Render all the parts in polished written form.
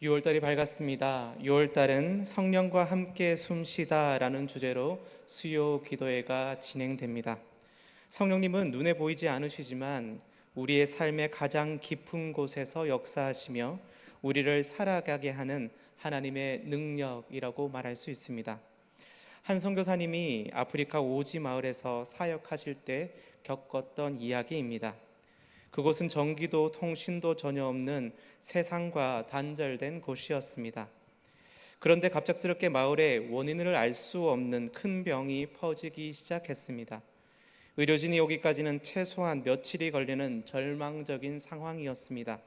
6월달이 밝았습니다. 6월달은 성령과 함께 숨쉬다라는 주제로 수요 기도회가 진행됩니다. 성령님은 눈에 보이지 않으시지만 우리의 삶의 가장 깊은 곳에서 역사하시며 우리를 살아가게 하는 하나님의 능력이라고 말할 수 있습니다. 한 선교사님이 아프리카 오지 마을에서 사역하실 때 겪었던 이야기입니다. 그곳은 전기도 통신도 전혀 없는 세상과 단절된 곳이었습니다. 그런데 갑작스럽게 마을에 원인을 알 수 없는 큰 병이 퍼지기 시작했습니다. 의료진이 오기까지는 최소한 며칠이 걸리는 절망적인 상황이었습니다.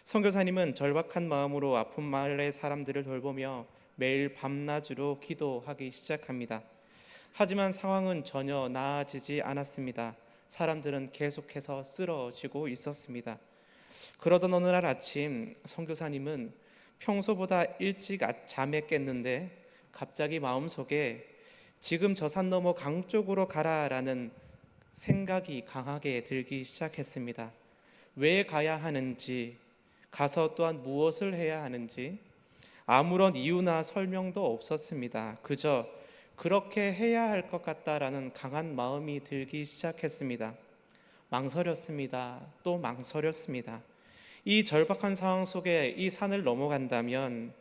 선교사님은 절박한 마음으로 아픈 마을의 사람들을 돌보며 매일 밤낮으로 기도하기 시작합니다. 하지만 상황은 전혀 나아지지 않았습니다. 사람들은 계속해서 쓰러지고 있었습니다. 그러던 어느 날 아침 선교사님은 평소보다 일찍 잠에 깼는데 갑자기 마음속에 지금 저 산 넘어 강 쪽으로 가라라는 생각이 강하게 들기 시작했습니다. 왜 가야 하는지, 가서 또한 무엇을 해야 하는지 아무런 이유나 설명도 없었습니다. 그저 그렇게 해야 할 것 같다라는 강한 마음이 들기 시작했습니다. 망설였습니다. 또 망설였습니다. 이 절박한 상황 속에 이 산을 넘어간다면,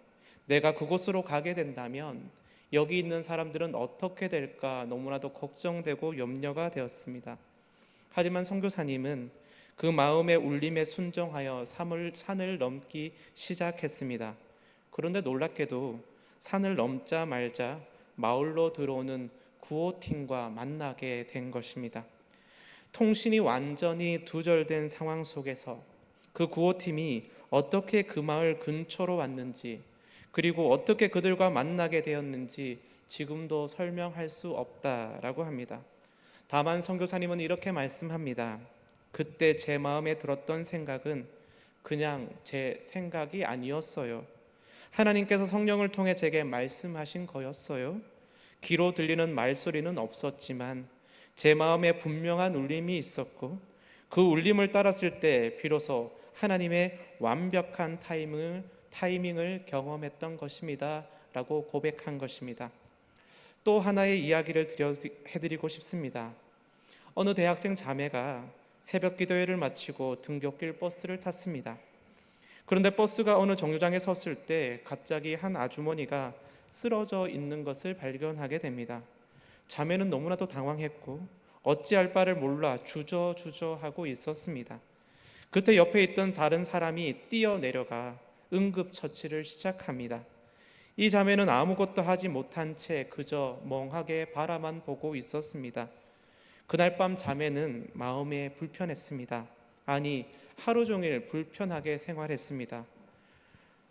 내가 그곳으로 가게 된다면 여기 있는 사람들은 어떻게 될까 너무나도 걱정되고 염려가 되었습니다. 하지만 선교사님은 그 마음의 울림에 순종하여 산을 넘기 시작했습니다. 그런데 놀랍게도 산을 넘자 말자 마을로 들어오는 구호팀과 만나게 된 것입니다. 통신이 완전히 두절된 상황 속에서 그 구호팀이 어떻게 그 마을 근처로 왔는지, 그리고 어떻게 그들과 만나게 되었는지 지금도 설명할 수 없다라고 합니다. 다만 선교사님은 이렇게 말씀합니다. 그때 제 마음에 들었던 생각은 그냥 제 생각이 아니었어요. 하나님께서 성령을 통해 제게 말씀하신 거였어요. 귀로 들리는 말소리는 없었지만 제 마음에 분명한 울림이 있었고, 그 울림을 따랐을 때 비로소 하나님의 완벽한 타이밍을 경험했던 것입니다 라고 고백한 것입니다. 또 하나의 이야기를 해드리고 싶습니다. 어느 대학생 자매가 새벽 기도회를 마치고 등굣길 버스를 탔습니다. 그런데 버스가 어느 정류장에 섰을 때 갑자기 한 아주머니가 쓰러져 있는 것을 발견하게 됩니다. 자매는 너무나도 당황했고 어찌할 바를 몰라 주저하고 있었습니다. 그때 옆에 있던 다른 사람이 뛰어내려가 응급처치를 시작합니다. 이 자매는 아무것도 하지 못한 채 그저 멍하게 바라만 보고 있었습니다. 그날 밤 자매는 마음에 불편했습니다. 아니, 하루 종일 불편하게 생활했습니다.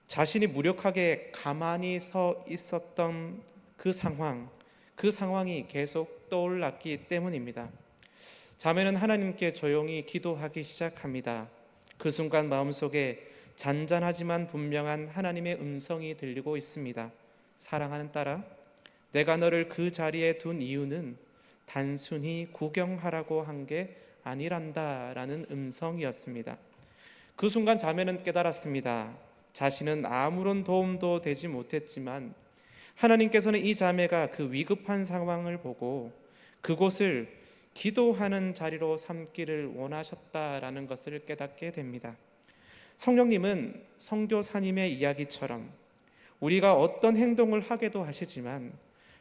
자신이 무력하게 가만히 서 있었던 그 상황이 계속 떠올랐기 때문입니다. 자매는 하나님께 조용히 기도하기 시작합니다. 그 순간 마음속에 잔잔하지만 분명한 하나님의 음성이 들리고 있습니다. 사랑하는 딸아, 내가 너를 그 자리에 둔 이유는 단순히 구경하라고 한 게 아니란다 라는 음성이었습니다. 그 순간 자매는 깨달았습니다. 자신은 아무런 도움도 되지 못했지만 하나님께서는 이 자매가 그 위급한 상황을 보고 그곳을 기도하는 자리로 삼기를 원하셨다라는 것을 깨닫게 됩니다. 성령님은 선교사님의 이야기처럼 우리가 어떤 행동을 하게도 하시지만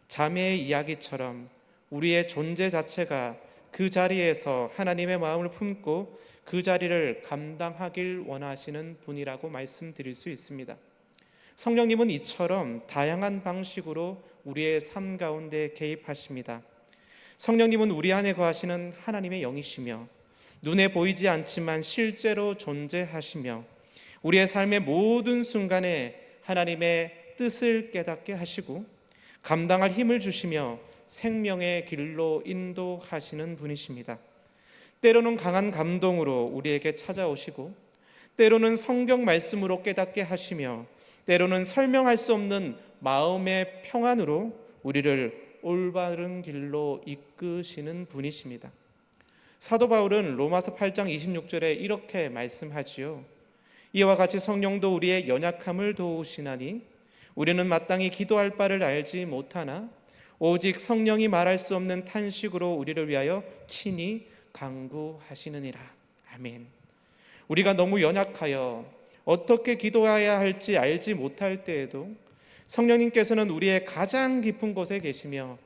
자매의 이야기처럼 우리의 존재 자체가 그 자리에서 하나님의 마음을 품고 그 자리를 감당하길 원하시는 분이라고 말씀드릴 수 있습니다. 성령님은 이처럼 다양한 방식으로 우리의 삶 가운데 개입하십니다. 성령님은 우리 안에 거하시는 하나님의 영이시며 눈에 보이지 않지만 실제로 존재하시며 우리의 삶의 모든 순간에 하나님의 뜻을 깨닫게 하시고 감당할 힘을 주시며 생명의 길로 인도하시는 분이십니다. 때로는 강한 감동으로 우리에게 찾아오시고, 때로는 성경 말씀으로 깨닫게 하시며, 때로는 설명할 수 없는 마음의 평안으로 우리를 올바른 길로 이끄시는 분이십니다. 사도 바울은 로마서 8장 26절에 이렇게 말씀하지요. 이와 같이 성령도 우리의 연약함을 도우시나니 우리는 마땅히 기도할 바를 알지 못하나 오직 성령이 말할 수 없는 탄식으로 우리를 위하여 친히 간구하시느니라. 아멘. 우리가 너무 연약하여 어떻게 기도해야 할지 알지 못할 때에도 성령님께서는 우리의 가장 깊은 곳에 계시며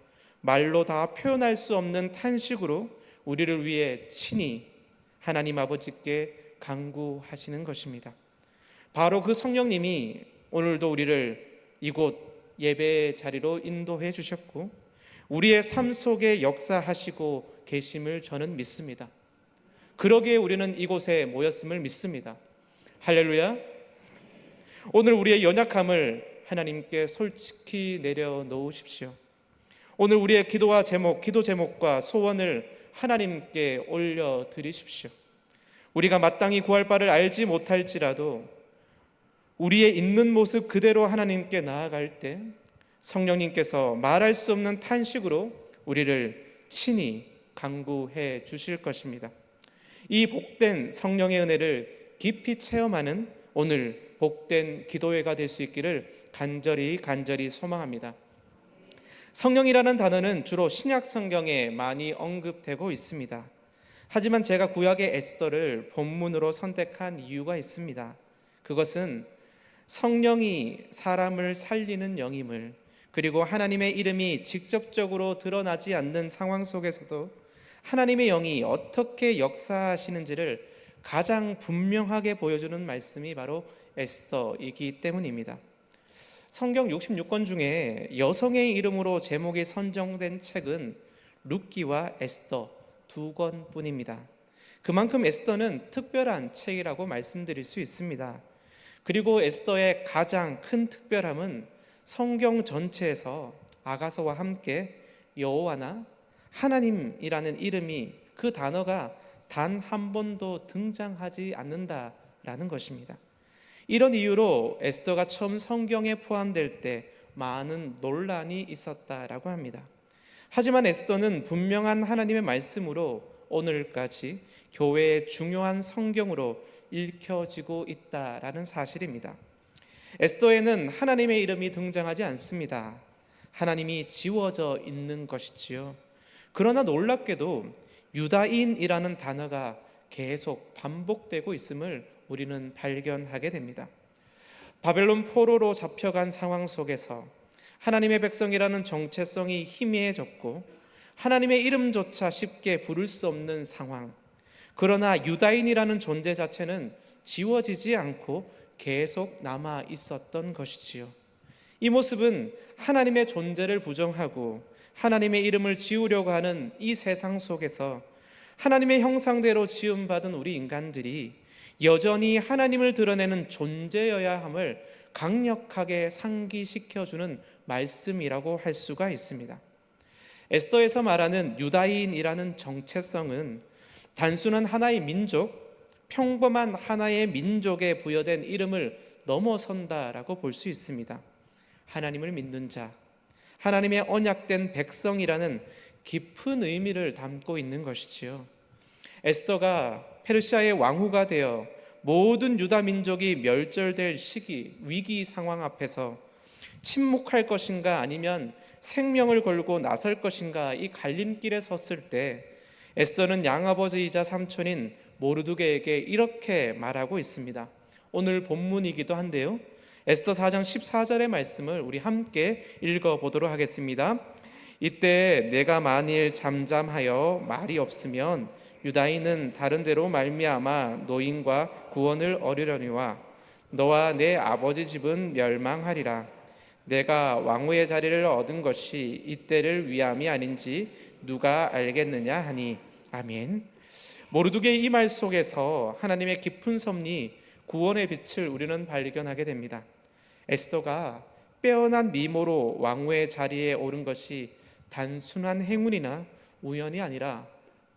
말로 다 표현할 수 없는 탄식으로 우리를 위해 친히 하나님 아버지께 간구하시는 것입니다. 바로 그 성령님이 오늘도 우리를 이곳 예배의 자리로 인도해 주셨고 우리의 삶 속에 역사하시고 계심을 저는 믿습니다. 그러기에 우리는 이곳에 모였음을 믿습니다. 할렐루야. 오늘 우리의 연약함을 하나님께 솔직히 내려놓으십시오. 오늘 우리의 기도 제목과 소원을 하나님께 올려드리십시오. 우리가 마땅히 구할 바를 알지 못할지라도 우리의 있는 모습 그대로 하나님께 나아갈 때 성령님께서 말할 수 없는 탄식으로 우리를 친히 간구해 주실 것입니다. 이 복된 성령의 은혜를 깊이 체험하는 오늘 복된 기도회가 될 수 있기를 간절히 소망합니다. 성령이라는 단어는 주로 신약 성경에 많이 언급되고 있습니다. 하지만 제가 구약의 에스더를 본문으로 선택한 이유가 있습니다. 그것은 성령이 사람을 살리는 영임을, 그리고 하나님의 이름이 직접적으로 드러나지 않는 상황 속에서도 하나님의 영이 어떻게 역사하시는지를 가장 분명하게 보여주는 말씀이 바로 에스더이기 때문입니다. 성경 66권 중에 여성의 이름으로 제목이 선정된 책은 룻기와 에스더 두 권뿐입니다. 그만큼 에스더는 특별한 책이라고 말씀드릴 수 있습니다. 그리고 에스더의 가장 큰 특별함은 성경 전체에서 아가서와 함께 여호와나 하나님이라는 이름이, 그 단어가 단 한 번도 등장하지 않는다라는 것입니다. 이런 이유로 에스더가 처음 성경에 포함될 때 많은 논란이 있었다라고 합니다. 하지만 에스더는 분명한 하나님의 말씀으로 오늘까지 교회의 중요한 성경으로 읽혀지고 있다라는 사실입니다. 에스더에는 하나님의 이름이 등장하지 않습니다. 하나님이 지워져 있는 것이지요. 그러나 놀랍게도 유다인이라는 단어가 계속 반복되고 있음을 우리는 발견하게 됩니다. 바벨론 포로로 잡혀간 상황 속에서 하나님의 백성이라는 정체성이 희미해졌고 하나님의 이름조차 쉽게 부를 수 없는 상황, 그러나 유다인이라는 존재 자체는 지워지지 않고 계속 남아 있었던 것이지요. 이 모습은 하나님의 존재를 부정하고 하나님의 이름을 지우려고 하는 이 세상 속에서 하나님의 형상대로 지음받은 우리 인간들이 여전히 하나님을 드러내는 존재여야 함을 강력하게 상기시켜주는 말씀이라고 할 수가 있습니다. 에스더에서 말하는 유다인이라는 정체성은 단순한 하나의 민족, 평범한 하나의 민족에 부여된 이름을 넘어선다라고 볼 수 있습니다. 하나님을 믿는 자, 하나님의 언약된 백성이라는 깊은 의미를 담고 있는 것이지요. 에스더가 페르시아의 왕후가 되어 모든 유다 민족이 멸절될 시기, 위기 상황 앞에서 침묵할 것인가 아니면 생명을 걸고 나설 것인가, 이 갈림길에 섰을 때 에스더는 양아버지이자 삼촌인 모르드게에게 이렇게 말하고 있습니다. 오늘 본문이기도 한데요, 에스더 4장 14절의 말씀을 우리 함께 읽어보도록 하겠습니다. 이때 내가 만일 잠잠하여 말이 없으면 유다인은 다른 데로 말미암아 노인과 구원을 얻으려니와 너와 내 아버지 집은 멸망하리라. 내가 왕후의 자리를 얻은 것이 이때를 위함이 아닌지 누가 알겠느냐 하니. 아멘. 모르드게의 이 말 속에서 하나님의 깊은 섭리, 구원의 빛을 우리는 발견하게 됩니다. 에스더가 빼어난 미모로 왕후의 자리에 오른 것이 단순한 행운이나 우연이 아니라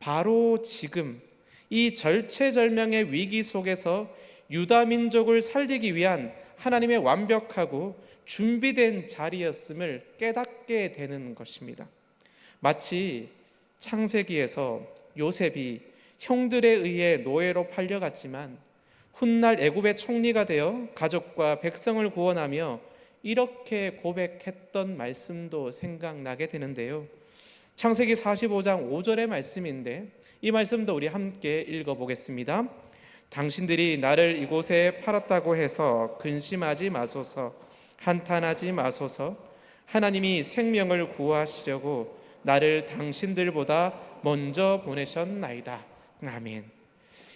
바로 지금 이 절체절명의 위기 속에서 유다 민족을 살리기 위한 하나님의 완벽하고 준비된 자리였음을 깨닫게 되는 것입니다. 마치 창세기에서 요셉이 형들에 의해 노예로 팔려갔지만 훗날 애굽의 총리가 되어 가족과 백성을 구원하며 이렇게 고백했던 말씀도 생각나게 되는데요. 창세기 45장 5절의 말씀인데 이 말씀도 우리 함께 읽어보겠습니다. 당신들이 나를 이곳에 팔았다고 해서 근심하지 마소서, 한탄하지 마소서. 하나님이 생명을 구하시려고 나를 당신들보다 먼저 보내셨나이다. 아멘.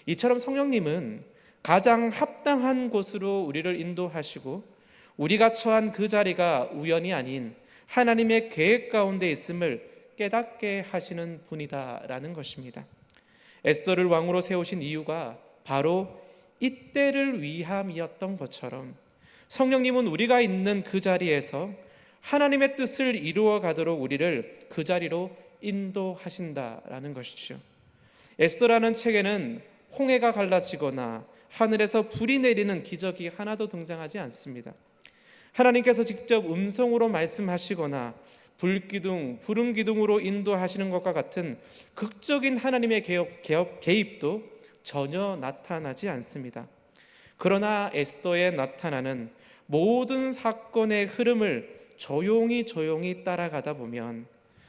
이처럼 성령님은 가장 합당한 곳으로 우리를 인도하시고 우리가 처한 그 자리가 우연이 아닌 하나님의 계획 가운데 있음을 깨닫게 하시는 분이다라는 것입니다. 에스더를 왕으로 세우신 이유가 바로 이때를 위함이었던 것처럼 성령님은 우리가 있는 그 자리에서 하나님의 뜻을 이루어 가도록 우리를 그 자리로 인도하신다라는 것이죠. 에스더라는 책에는 홍해가 갈라지거나 하늘에서 불이 내리는 기적이 하나도 등장하지 않습니다. 하나님께서 직접 음성으로 말씀하시거나 불기둥, 푸른 기둥으로 인도하시는 것과 같은 극적인 하나님의 개입도 전혀 나타나지 않습니다. 그러나 에스더에 나타나는 모든 사건의 흐름을 조용히 따라가다 보면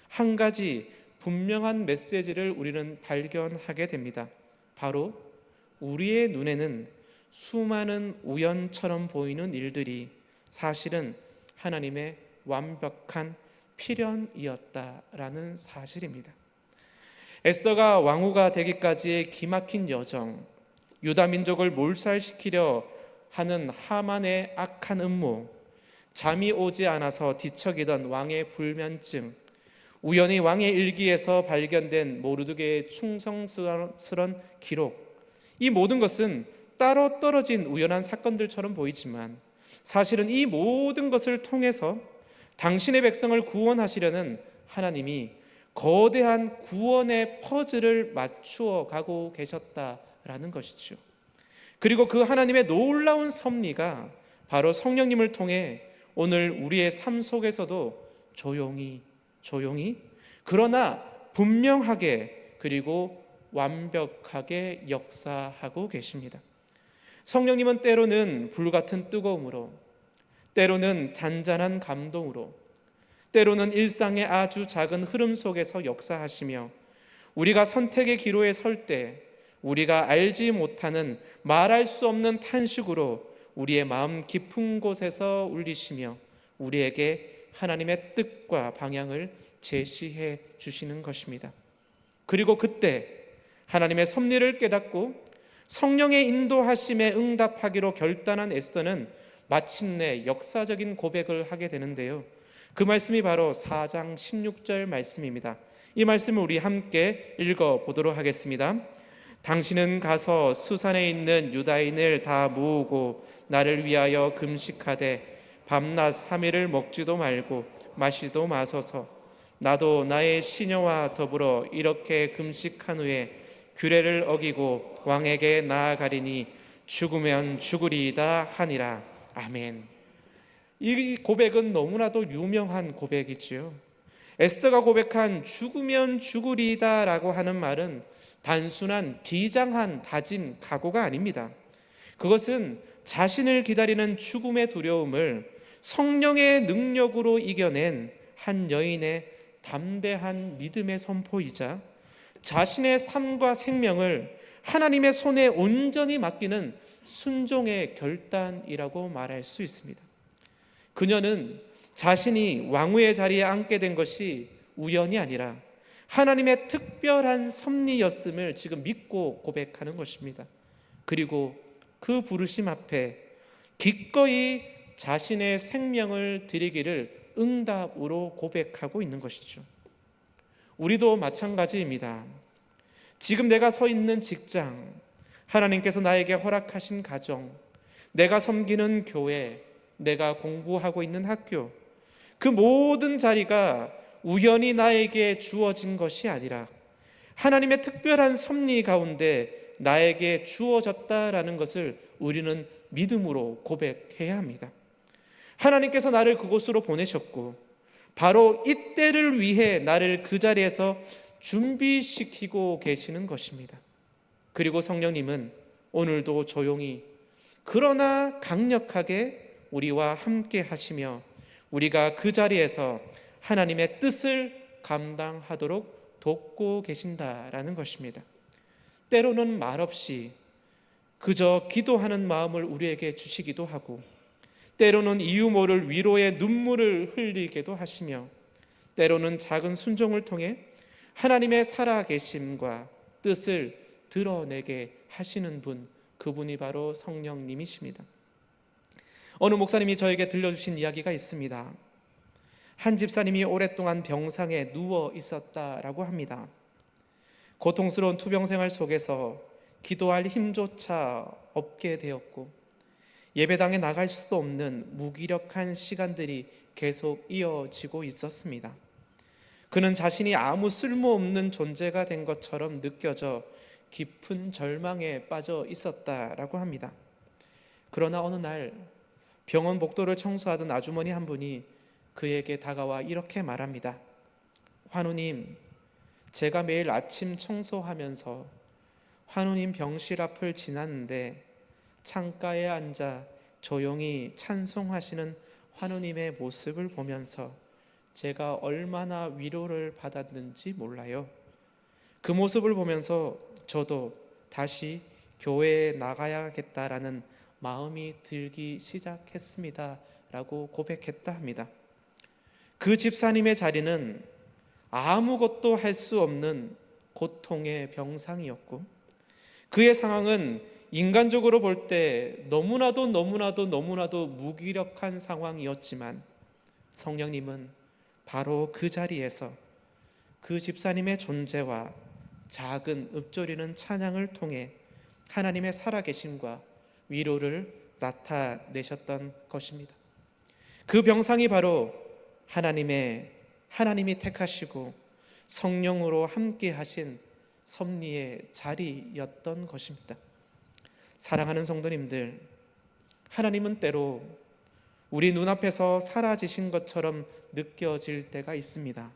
한 가지 분명한 메시지를 우리는 발견하게 됩니다. 바로 우리의 눈에는 수많은 우연처럼 보이는 일들이 사실은 하나님의 완벽한 필연이었다라는 사실입니다. 에스더가 왕후가 되기까지의 기막힌 여정, 유다 민족을 몰살시키려 하는 하만의 악한 음모, 잠이 오지 않아서 뒤척이던 왕의 불면증, 우연히 왕의 일기에서 발견된 모르드게의 충성스런 기록, 이 모든 것은 따로 떨어진 우연한 사건들처럼 보이지만 사실은 이 모든 것을 통해서 당신의 백성을 구원하시려는 하나님이 거대한 구원의 퍼즐을 맞추어 가고 계셨다라는 것이죠. 그리고 그 하나님의 놀라운 섭리가 바로 성령님을 통해 오늘 우리의 삶 속에서도 조용히 그러나 분명하게 그리고 완벽하게 역사하고 계십니다. 성령님은 때로는 불같은 뜨거움으로, 때로는 잔잔한 감동으로, 때로는 일상의 아주 작은 흐름 속에서 역사하시며 우리가 선택의 기로에 설 때 우리가 알지 못하는 말할 수 없는 탄식으로 우리의 마음 깊은 곳에서 울리시며 우리에게 하나님의 뜻과 방향을 제시해 주시는 것입니다. 그리고 그때 하나님의 섭리를 깨닫고 성령의 인도하심에 응답하기로 결단한 에스더는 마침내 역사적인 고백을 하게 되는데요. 그 말씀이 바로 4장 16절 말씀입니다. 이 말씀을 우리 함께 읽어보도록 하겠습니다. 당신은 가서 수산에 있는 유다인을 다 모으고 나를 위하여 금식하되 밤낮 3일을 먹지도 말고 마시도 마소서. 나도 나의 시녀와 더불어 이렇게 금식한 후에 규례를 어기고 왕에게 나아가리니 죽으면 죽으리이다 하니라. 아멘. 이 고백은 너무나도 유명한 고백이지요. 에스더가 고백한 죽으면 죽으리이다 라고 하는 말은 단순한 비장한 다짐, 각오가 아닙니다. 그것은 자신을 기다리는 죽음의 두려움을 성령의 능력으로 이겨낸 한 여인의 담대한 믿음의 선포이자 자신의 삶과 생명을 하나님의 손에 온전히 맡기는 순종의 결단이라고 말할 수 있습니다. 그녀는 자신이 왕후의 자리에 앉게 된 것이 우연이 아니라 하나님의 특별한 섭리였음을 지금 믿고 고백하는 것입니다. 그리고 그 부르심 앞에 기꺼이 자신의 생명을 드리기를 응답으로 고백하고 있는 것이죠. 우리도 마찬가지입니다. 지금 내가 서 있는 직장, 하나님께서 나에게 허락하신 가정, 내가 섬기는 교회, 내가 공부하고 있는 학교, 그 모든 자리가 우연히 나에게 주어진 것이 아니라 하나님의 특별한 섭리 가운데 나에게 주어졌다라는 것을 우리는 믿음으로 고백해야 합니다. 하나님께서 나를 그곳으로 보내셨고 바로 이때를 위해 나를 그 자리에서 준비시키고 계시는 것입니다. 그리고 성령님은 오늘도 조용히 그러나 강력하게 우리와 함께 하시며 우리가 그 자리에서 하나님의 뜻을 감당하도록 돕고 계신다라는 것입니다. 때로는 말없이 그저 기도하는 마음을 우리에게 주시기도 하고, 때로는 이유 모를 위로의 눈물을 흘리게도 하시며, 때로는 작은 순종을 통해 하나님의 살아계심과 뜻을 드러내게 하시는 분, 그분이 바로 성령님이십니다. 어느 목사님이 저에게 들려주신 이야기가 있습니다. 한 집사님이 오랫동안 병상에 누워 있었다라고 합니다. 고통스러운 투병 생활 속에서 기도할 힘조차 없게 되었고, 예배당에 나갈 수도 없는 무기력한 시간들이 계속 이어지고 있었습니다. 그는 자신이 아무 쓸모없는 존재가 된 것처럼 느껴져 깊은 절망에 빠져 있었다라고 합니다. 그러나 어느 날 병원 복도를 청소하던 아주머니 한 분이 그에게 다가와 이렇게 말합니다. 환우님, 제가 매일 아침 청소하면서 환우님 병실 앞을 지났는데 창가에 앉아 조용히 찬송하시는 환우님의 모습을 보면서 제가 얼마나 위로를 받았는지 몰라요. 그 모습을 보면서 저도 다시 교회에 나가야겠다라는 마음이 들기 시작했습니다 라고 고백했다 합니다. 그 집사님의 자리는 아무것도 할 수 없는 고통의 병상이었고, 그의 상황은 인간적으로 볼 때 너무나도 무기력한 상황이었지만, 성령님은 바로 그 자리에서 그 집사님의 존재와 작은 읊조리는 찬양을 통해 하나님의 살아계심과 위로를 나타내셨던 것입니다. 그 병상이 바로 하나님이 택하시고 성령으로 함께 하신 섭리의 자리였던 것입니다. 사랑하는 성도님들, 하나님은 때로 우리 눈앞에서 사라지신 것처럼 느껴질 때가 있습니다.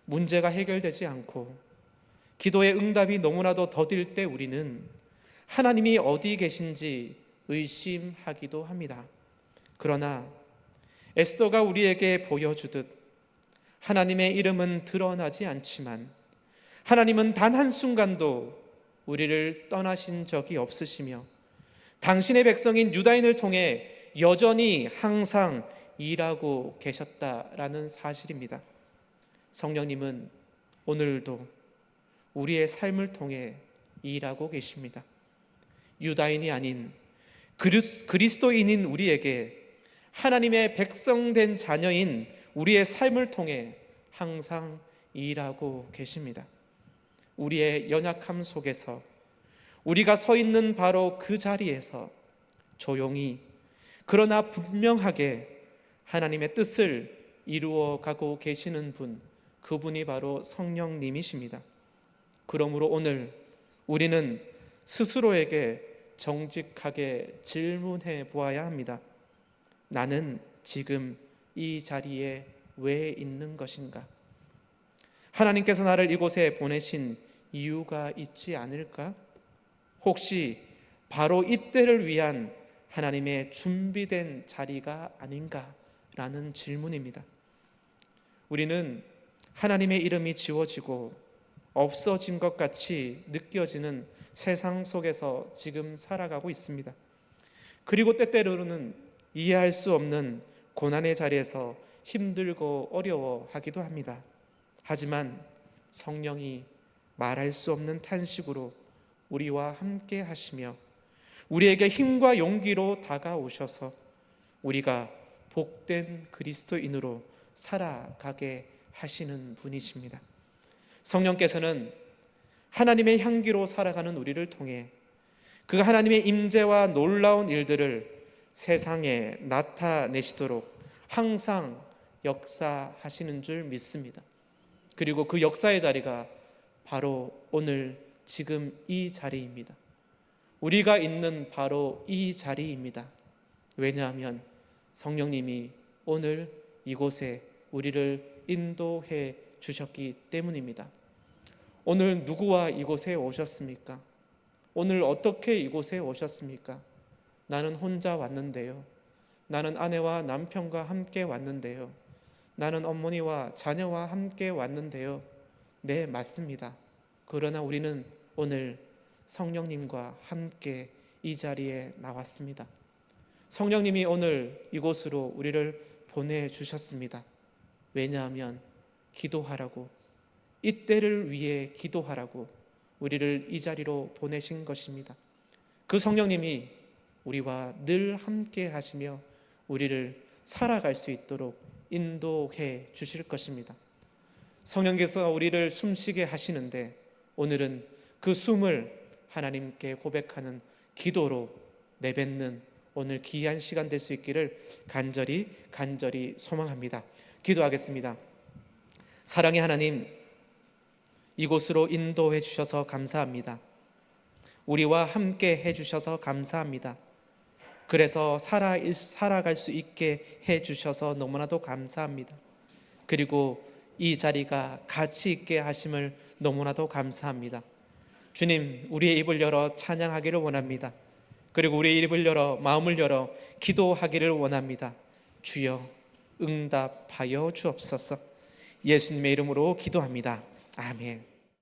문제가 해결되지 않고 기도의 응답이 너무나도 더딜 때 우리는 하나님이 어디 계신지 의심하기도 합니다. 그러나 에스더가 우리에게 보여주듯 하나님의 이름은 드러나지 않지만 하나님은 단 한순간도 우리를 떠나신 적이 없으시며 당신의 백성인 유다인을 통해 여전히 항상 일하고 계셨다라는 사실입니다. 성령님은 오늘도 우리의 삶을 통해 일하고 계십니다. 유다인이 아닌 그리스도인인 우리에게 하나님의 백성된 자녀인 우리의 삶을 통해 항상 일하고 계십니다. 우리의 연약함 속에서 우리가 서 있는 바로 그 자리에서 조용히 그러나 분명하게 하나님의 뜻을 이루어 가고 계시는 분, 그분이 바로 성령님이십니다. 그러므로 오늘 우리는 스스로에게 정직하게 질문해 보아야 합니다. 나는 지금 이 자리에 왜 있는 것인가? 하나님께서 나를 이곳에 보내신 이유가 있지 않을까? 혹시 바로 이때를 위한 하나님의 준비된 자리가 아닌가라는 질문입니다. 우리는 하나님의 이름이 지워지고 없어진 것 같이 느껴지는 세상 속에서 지금 살아가고 있습니다. 그리고 때때로는 이해할 수 없는 고난의 자리에서 힘들고 어려워하기도 합니다. 하지만 성령이 말할 수 없는 탄식으로 우리와 함께 하시며 우리에게 힘과 용기로 다가오셔서 우리가 복된 그리스도인으로 살아가게 하시는 분이십니다. 성령께서는 하나님의 향기로 살아가는 우리를 통해 그 하나님의 임재와 놀라운 일들을 세상에 나타내시도록 항상 역사하시는 줄 믿습니다. 그리고 그 역사의 자리가 바로 오늘 지금 이 자리입니다. 우리가 있는 바로 이 자리입니다. 왜냐하면 성령님이 오늘 이곳에 우리를 인도해 주셨기 때문입니다. 오늘 누구와 이곳에 오셨습니까? 오늘 어떻게 이곳에 오셨습니까? 나는 혼자 왔는데요. 나는 아내와 남편과 함께 왔는데요. 나는 어머니와 자녀와 함께 왔는데요. 네, 맞습니다. 그러나 우리는 오늘 성령님과 함께 이 자리에 나왔습니다. 성령님이 오늘 이곳으로 우리를 보내주셨습니다. 왜냐하면 기도하라고, 이때를 위해 기도하라고 우리를 이 자리로 보내신 것입니다. 그 성령님이 우리와 늘 함께 하시며 우리를 살아갈 수 있도록 인도해 주실 것입니다. 성령께서 우리를 숨쉬게 하시는데 오늘은 그 숨을 하나님께 고백하는 기도로 내뱉는 오늘 귀한 시간 될 수 있기를 간절히 소망합니다. 기도하겠습니다. 사랑의 하나님, 이곳으로 인도해 주셔서 감사합니다. 우리와 함께 해 주셔서 감사합니다. 그래서 살아갈 수 있게 해 주셔서 너무나도 감사합니다. 그리고 이 자리가 가치 있게 하심을 너무나도 감사합니다. 주님, 우리의 입을 열어 찬양하기를 원합니다. 그리고 우리의 입을 열어 마음을 열어 기도하기를 원합니다. 주여 응답하여 주옵소서. 예수님의 이름으로 기도합니다. 아멘.